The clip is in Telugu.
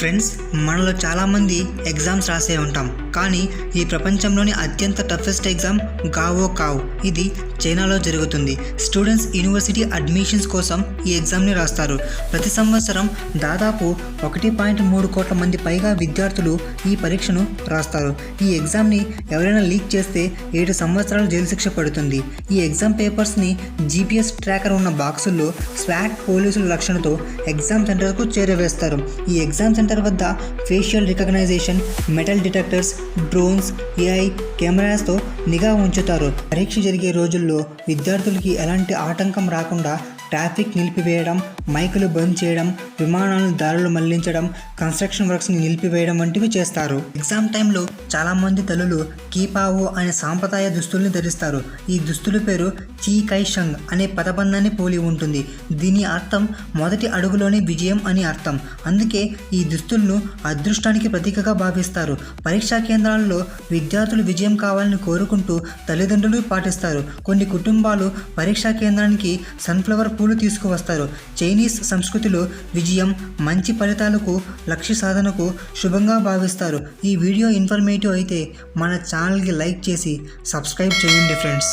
ఫ్రెండ్స్, మనలో చాలామంది ఎగ్జామ్స్ రాసే ఉంటాం. కానీ ఈ ప్రపంచంలోని అత్యంత టఫెస్ట్ ఎగ్జామ్ గావో కావ్. ఇది చైనాలో జరుగుతుంది. స్టూడెంట్స్ యూనివర్సిటీ అడ్మిషన్స్ కోసం ఈ ఎగ్జామ్ని రాస్తారు. ప్రతి సంవత్సరం దాదాపు 1.3 కోట్ల మంది పైగా విద్యార్థులు ఈ పరీక్షను రాస్తారు. ఈ ఎగ్జామ్ని ఎవరైనా లీక్ చేస్తే 7 సంవత్సరాలు జైలు శిక్ష పడుతుంది. ఈ ఎగ్జామ్ పేపర్స్ని GPS ట్రాకర్ ఉన్న బాక్సుల్లో స్వాట్ పోలీసుల రక్షణతో ఎగ్జామ్ సెంటర్కు చేరవేస్తారు. ఈ ఎగ్జామ్ సెంటర్ వద్ద facial recognition, metal detectors, drones, AI కెమెరాస్తో నిఘా ఉంచుతారు. పరీక్ష జరిగే రోజుల్లో విద్యార్థులకి ఎలాంటి ఆటంకం రాకుండా ట్రాఫిక్ నిలిపివేయడం, మైకులు బంద్ చేయడం, విమానాలను దారులు మళ్లించడం, కన్స్ట్రక్షన్ వర్క్స్ని నిలిపివేయడం వంటివి చేస్తారు. ఎగ్జామ్ టైంలో చాలామంది తల్లులు కీపావో అనే సాంప్రదాయ దుస్తుల్ని ధరిస్తారు. ఈ దుస్తుల పేరు చీ కై షంగ్ అనే పదబంధాన్ని పోలి ఉంటుంది. దీని అర్థం మొదటి అడుగులోనే విజయం అని అర్థం. అందుకే ఈ దుస్తులను అదృష్టానికి ప్రతీకగా భావిస్తారు. పరీక్షా కేంద్రాల్లో విద్యార్థులు విజయం కావాలని కోరుకుంటూ తల్లిదండ్రులు పాటిస్తారు. కొన్ని కుటుంబాలు పరీక్షా కేంద్రానికి సన్ఫ్లవర్ పూలు తీసుకువస్తారు. చైనీస్ సంస్కృతిలో విజయం, మంచి ఫలితాలకు, లక్ష్య సాధనకు శుభంగా భావిస్తారు. ఈ వీడియో ఇన్ఫర్మేటివ్ అయితే మన ఛానల్కి లైక్ చేసి సబ్స్క్రైబ్ చేయండి ఫ్రెండ్స్.